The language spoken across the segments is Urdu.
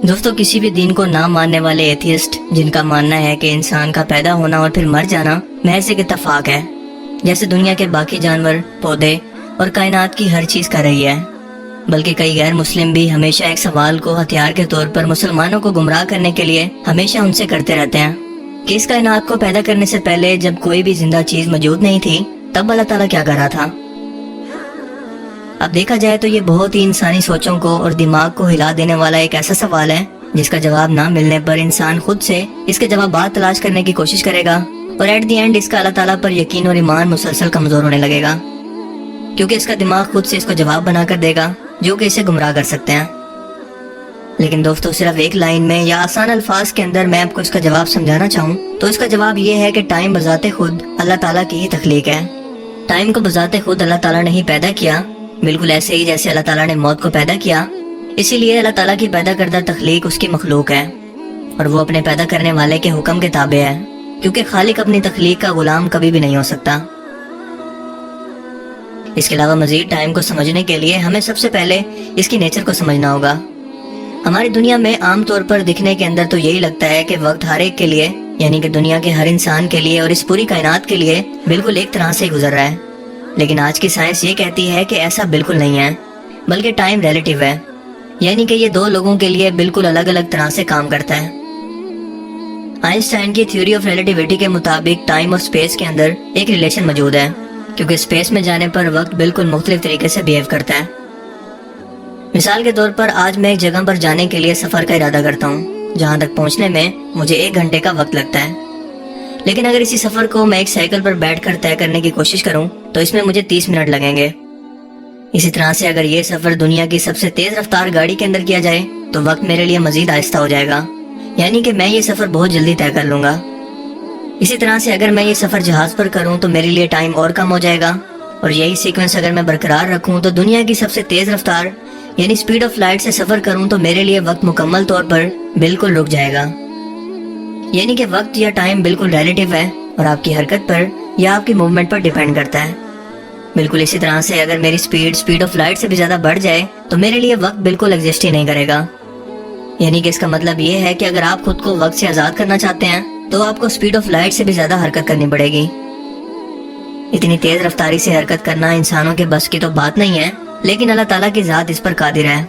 دوستو کسی بھی دین کو نہ ماننے والے ایتھیسٹ جن کا ماننا ہے کہ انسان کا پیدا ہونا اور پھر مر جانا محض ایک اتفاق ہے، جیسے دنیا کے باقی جانور، پودے اور کائنات کی ہر چیز کر رہی ہے، بلکہ کئی غیر مسلم بھی ہمیشہ ایک سوال کو ہتھیار کے طور پر مسلمانوں کو گمراہ کرنے کے لیے ہمیشہ ان سے کرتے رہتے ہیں کہ اس کائنات کو پیدا کرنے سے پہلے جب کوئی بھی زندہ چیز موجود نہیں تھی تب اللہ تعالیٰ کیا کر رہا تھا۔ اب دیکھا جائے تو یہ بہت ہی انسانی سوچوں کو اور دماغ کو ہلا دینے والا ایک ایسا سوال ہے جس کا جواب نہ ملنے پر انسان خود سے اس کے جوابات تلاش کرنے کی کوشش کرے گا، اور ایٹ دی اینڈ اس کا اللہ تعالیٰ پر یقین اور ایمان مسلسل کمزور ہونے لگے گا، کیونکہ اس کا دماغ خود سے اس کو جواب بنا کر دے گا جو کہ اسے گمراہ کر سکتے ہیں۔ لیکن دوستو صرف ایک لائن میں یا آسان الفاظ کے اندر میں آپ کو اس کا جواب سمجھانا چاہوں تو اس کا جواب یہ ہے کہ ٹائم بذات خود اللہ تعالیٰ کی ہی تخلیق ہے۔ ٹائم کو بذات خود اللہ تعالیٰ نے ہی پیدا کیا، بالکل ایسے ہی جیسے اللہ تعالیٰ نے موت کو پیدا کیا۔ اسی لیے اللہ تعالیٰ کی پیدا کردہ تخلیق اس کی مخلوق ہے، اور وہ اپنے پیدا کرنے والے کے حکم کے تابع ہے، کیونکہ خالق اپنی تخلیق کا غلام کبھی بھی نہیں ہو سکتا۔ اس کے علاوہ مزید ٹائم کو سمجھنے کے لیے ہمیں سب سے پہلے اس کی نیچر کو سمجھنا ہوگا۔ ہماری دنیا میں عام طور پر دکھنے کے اندر تو یہی لگتا ہے کہ وقت ہر ایک کے لیے، یعنی کہ دنیا کے ہر انسان کے لیے اور اس پوری کائنات کے لیے بالکل ایک طرح سے گزر رہا ہے، لیکن آج کی سائنس یہ کہتی ہے کہ ایسا بالکل نہیں ہے، بلکہ ٹائم ریلیٹیو ہے، یعنی کہ یہ دو لوگوں کے لیے بالکل الگ الگ طرح سے کام کرتا ہے۔ آئنسٹائن کی تھیوری آف ریلیٹیوٹی کے مطابق ٹائم اور اسپیس کے اندر ایک ریلیشن موجود ہے، کیونکہ اسپیس میں جانے پر وقت بالکل مختلف طریقے سے بیہیو کرتا ہے۔ مثال کے طور پر آج میں ایک جگہ پر جانے کے لیے سفر کا ارادہ کرتا ہوں جہاں تک پہنچنے میں مجھے 1 گھنٹے کا وقت لگتا ہے، لیکن اگر اسی سفر کو میں ایک سائیکل پر بیٹھ کر طے کرنے کی کوشش کروں تو اس میں مجھے 30 منٹ لگیں گے۔ اسی طرح سے اگر یہ سفر دنیا کی سب سے تیز رفتار گاڑی کے اندر کیا جائے تو وقت میرے لیے مزید آہستہ ہو جائے گا، یعنی کہ میں یہ سفر بہت جلدی طے کر لوں گا۔ اسی طرح سے اگر میں یہ سفر جہاز پر کروں تو میرے لیے ٹائم اور کم ہو جائے گا، اور یہی سیکوینس اگر میں برقرار رکھوں تو دنیا کی سب سے تیز رفتار یعنی سپیڈ آف لائٹ سے سفر کروں تو میرے لیے وقت مکمل طور پر بالکل رک جائے گا۔ یعنی کہ وقت یا ٹائم بالکل ریلیٹیو ہے اور آپ کی حرکت پر یا آپ کی موومنٹ پر ڈیپینڈ کرتا ہے۔ بالکل اسی طرح سے اگر میری سپیڈ آف لائٹ سے بھی زیادہ بڑھ جائے تو میرے لیے وقت بالکل ایگزسٹ ہی نہیں کرے گا۔ یعنی کہ اس کا مطلب یہ ہے کہ اگر آپ خود کو وقت سے آزاد کرنا چاہتے ہیں تو آپ کو سپیڈ آف لائٹ سے بھی زیادہ حرکت کرنی پڑے گی۔ اتنی تیز رفتاری سے حرکت کرنا انسانوں کے بس کی تو بات نہیں ہے، لیکن اللہ تعالیٰ کی ذات اس پر قادر ہے،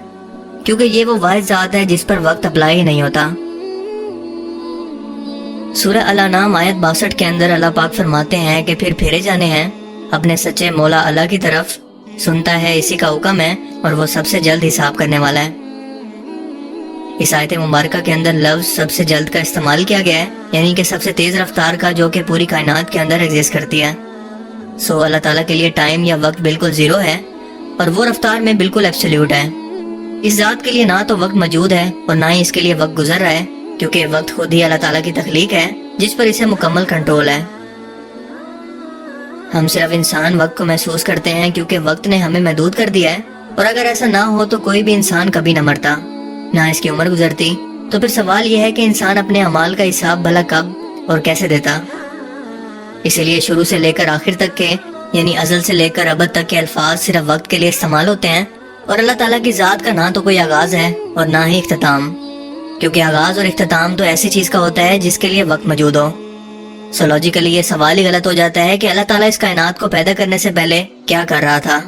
کیونکہ یہ وہ واحد ذات ہے جس پر وقت اپلائی ہی نہیں ہوتا۔ سورہ الانعام آیت 62 کے اندر اللہ پاک فرماتے ہیں کہ پھر پھیرے جانے ہیں اپنے سچے مولا اللہ کی طرف، سنتا ہے اسی کا حکم ہے اور وہ سب سے جلد حساب کرنے والا ہے۔ اس آیت مبارکہ کے اندر لفظ سب سے جلد کا استعمال کیا گیا ہے، یعنی کہ سب سے تیز رفتار کا، جو کہ پوری کائنات کے اندر ایگزسٹ کرتی ہے۔ سو اللہ تعالیٰ کے لیے ٹائم یا وقت بالکل زیرو ہے، اور وہ رفتار میں بالکل ایبسلیوٹ ہے۔ اس ذات کے لیے نہ تو وقت موجود ہے اور نہ ہی اس کے لیے وقت گزر رہا ہے، کیونکہ وقت خود ہی اللہ تعالیٰ کی تخلیق ہے جس پر اسے مکمل کنٹرول ہے۔ ہم صرف انسان وقت کو محسوس کرتے ہیں کیونکہ وقت نے ہمیں محدود کر دیا ہے، اور اگر ایسا نہ ہو تو کوئی بھی انسان کبھی نہ مرتا، نہ اس کی عمر گزرتی۔ تو پھر سوال یہ ہے کہ انسان اپنے اعمال کا حساب بھلا کب اور کیسے دیتا؟ اسی لیے شروع سے لے کر آخر تک کے، یعنی ازل سے لے کر ابد تک کے الفاظ صرف وقت کے لیے استعمال ہوتے ہیں، اور اللہ تعالیٰ کی ذات کا نہ تو کوئی آغاز ہے اور نہ ہی اختتام، کیونکہ آغاز اور اختتام تو ایسی چیز کا ہوتا ہے جس کے لیے وقت موجود ہو۔ سو لاجیکلی یہ سوال ہی غلط ہو جاتا ہے کہ اللہ تعالیٰ اس کائنات کو پیدا کرنے سے پہلے کیا کر رہا تھا۔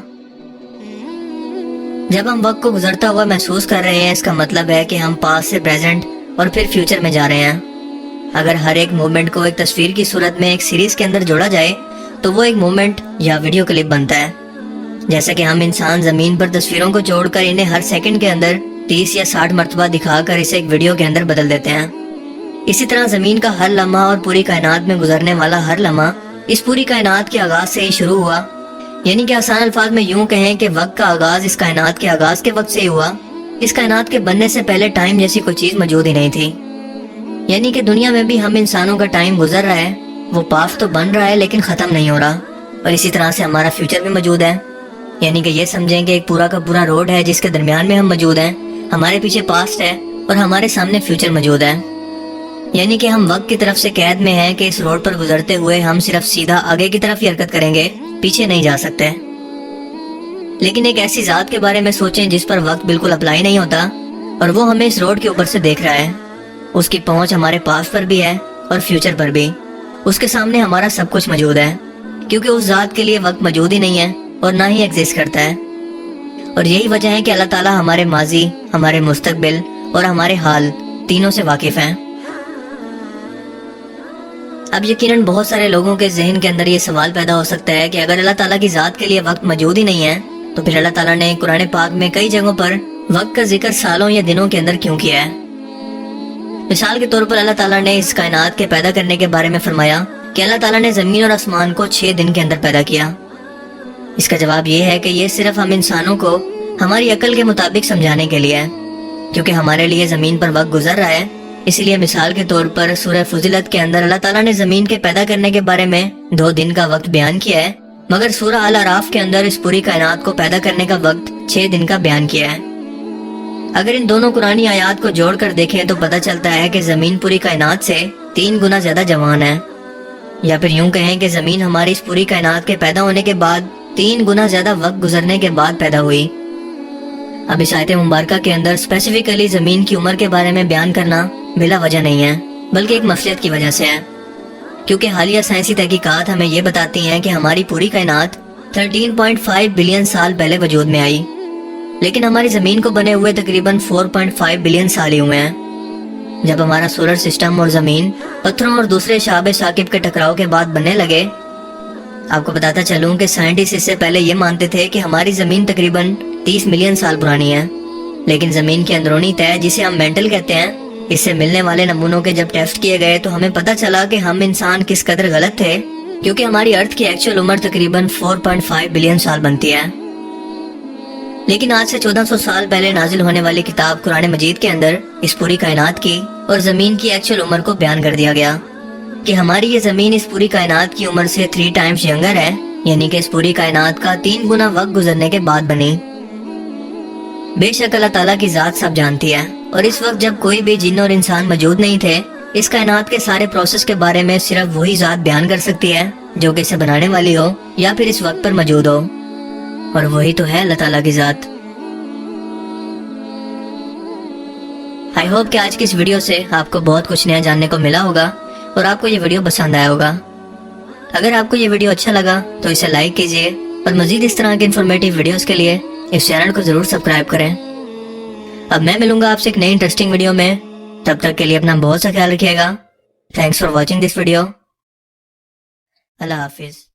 جب ہم وقت کو گزرتا ہوا محسوس کر رہے ہیں، اس کا مطلب ہے کہ ہم پاسٹ سے پریزنٹ اور پھر فیوچر میں جا رہے ہیں۔ اگر ہر ایک موومنٹ کو ایک تصویر کی صورت میں ایک سیریز کے اندر جوڑا جائے تو وہ ایک موومنٹ یا ویڈیو کلپ بنتا ہے۔ جیسا کہ ہم انسان زمین پر تصویروں کو جوڑ کر انہیں ہر سیکنڈ کے اندر 30 یا 60 مرتبہ دکھا کر اسے ایک ویڈیو کے اندر بدل دیتے ہیں، اسی طرح زمین کا ہر لمحہ اور پوری کائنات میں گزرنے والا ہر لمحہ اس پوری کائنات کے آغاز سے ہی شروع ہوا۔ یعنی کہ آسان الفاظ میں یوں کہیں کہ وقت کا آغاز اس کائنات کے آغاز کے وقت سے ہی ہوا۔ اس کائنات کے بننے سے پہلے ٹائم جیسی کوئی چیز موجود ہی نہیں تھی۔ یعنی کہ دنیا میں بھی ہم انسانوں کا ٹائم گزر رہا ہے، وہ پاس تو بن رہا ہے لیکن ختم نہیں ہو رہا، اور اسی طرح سے ہمارا فیوچر بھی موجود ہے۔ یعنی کہ یہ سمجھیں کہ ایک پورا کا پورا روڈ ہے جس کے درمیان میں ہم موجود ہیں، ہمارے پیچھے پاسٹ ہے اور ہمارے سامنے فیوچر موجود ہے۔ یعنی کہ ہم وقت کی طرف سے قید میں ہیں کہ اس روڈ پر گزرتے ہوئے ہم صرف سیدھا آگے کی طرف ہی حرکت کریں گے، پیچھے نہیں جا سکتے۔ لیکن ایک ایسی ذات کے بارے میں سوچیں جس پر وقت بالکل اپلائی نہیں ہوتا، اور وہ ہمیں اس روڈ کے اوپر سے دیکھ رہا ہے. اس کی پہنچ ہمارے پاس پر بھی ہے اور فیوچر پر بھی. اس کے سامنے ہمارا سب کچھ موجود ہے، کیونکہ اس ذات کے لیے وقت موجود ہی نہیں ہے اور نہ ہی ایگزسٹ کرتا ہے. اور یہی وجہ ہے کہ اللہ تعالیٰ ہمارے ماضی، ہمارے مستقبل اور ہمارے حال تینوں سے واقف ہیں. اب یقیناً بہت سارے لوگوں کے ذہن کے اندر یہ سوال پیدا ہو سکتا ہے کہ اگر اللہ تعالیٰ کی ذات کے لیے وقت موجود ہی نہیں ہے تو پھر اللہ تعالیٰ نے قرآن پاک میں کئی جگہوں پر وقت کا ذکر سالوں یا دنوں کے اندر کیوں کیا ہے؟ مثال کے طور پر اللہ تعالیٰ نے اس کائنات کے پیدا کرنے کے بارے میں فرمایا کہ اللہ تعالیٰ نے زمین اور آسمان کو 6 دن کے اندر پیدا کیا. اس کا جواب یہ ہے کہ یہ صرف ہم انسانوں کو ہماری عقل کے مطابق سمجھانے کے لیے ہے، کیونکہ ہمارے لیے زمین پر وقت گزر رہا ہے. اس لیے مثال کے طور پر سورہ فضلت کے اندر اللہ تعالیٰ نے زمین کے پیدا کرنے کے بارے میں 2 دن کا وقت بیان کیا ہے، مگر سورہ الاعراف کے اندر اس پوری کائنات کو پیدا کرنے کا وقت 6 دن کا بیان کیا ہے. اگر ان دونوں قرآنی آیات کو جوڑ کر دیکھیں تو پتہ چلتا ہے کہ زمین پوری کائنات سے 3 گنا زیادہ جوان ہے، یا پھر یوں کہیں کہ زمین ہماری اس پوری کائنات کے پیدا ہونے کے بعد 3 گنا زیادہ وقت گزرنے کے بعد پیدا ہوئی. اب اس آیت مبارکہ کے اندر اسپیسیفکلی زمین کی عمر کے بارے میں بیان کرنا بلا وجہ نہیں ہے، بلکہ ایک مصلحت کی وجہ سے ہے، کیونکہ حالیہ سائنسی تحقیقات ہمیں یہ بتاتی ہیں کہ ہماری پوری کائنات 13.5 بلین سال پہلے وجود میں آئی، لیکن ہماری زمین کو بنے ہوئے تقریباً 4.5 بلین سال ہی ہوئے ہیں. جب ہمارا سولر سسٹم اور زمین پتھروں اور دوسرے شہاب ثاقب کے ٹکراؤ کے بعد بننے لگے، آپ کو بتاتا چلوں کہ سائنٹسٹ اس سے پہلے یہ مانتے تھے کہ ہماری زمین تقریباً 30 ملین سال پرانی ہے، لیکن زمین کی اندرونی تہہ جسے ہم مینٹل کہتے ہیں، اس سے ملنے والے نمونوں کے جب ٹیسٹ کیے گئے تو ہمیں پتہ چلا کہ ہم انسان کس قدر غلط تھے، کیونکہ ہماری ارتھ کی ایکچوئل عمر تقریباً 4.5 بلین سال بنتی ہے. لیکن آج سے 1400 سال پہلے نازل ہونے والی کتاب قرآن مجید کے اندر اس پوری کائنات کی اور زمین کی ایکچوئل عمر کو بیان کر دیا گیا کہ ہماری یہ زمین اس پوری کائنات کی عمر سے 3 ٹائمز ینگر ہے، یعنی کہ اس پوری کائنات کا 3 گنا وقت گزرنے کے بعد بنی. بے شک اللہ تعالیٰ کی ذات سب جانتی ہے، اور اس وقت جب کوئی بھی جن اور انسان موجود نہیں تھے، اس کائنات کے سارے پروسیس کے بارے میں صرف وہی ذات بیان کر سکتی ہے جو کہ اسے بنانے والی ہو یا پھر اس وقت پر موجود ہو، اور وہی تو ہے اللہ تعالیٰ کی ذات. آئی ہوپ کہ آج کی اس ویڈیو سے آپ کو بہت کچھ نیا جاننے کو ملا ہوگا اور آپ کو یہ ویڈیو پسند آیا ہوگا. اگر آپ کو یہ ویڈیو اچھا لگا تو اسے لائک کیجیے، اور مزید اس طرح کے انفارمیٹیو ویڈیوز کے لیے اس چینل کو ضرور سبسکرائب کریں. اب میں ملوں گا آپ سے ایک نئی انٹرسٹنگ ویڈیو میں، تب تک کے لیے اپنا بہت سا خیال رکھیے گا. Thanks for watching this video. اللہ حافظ.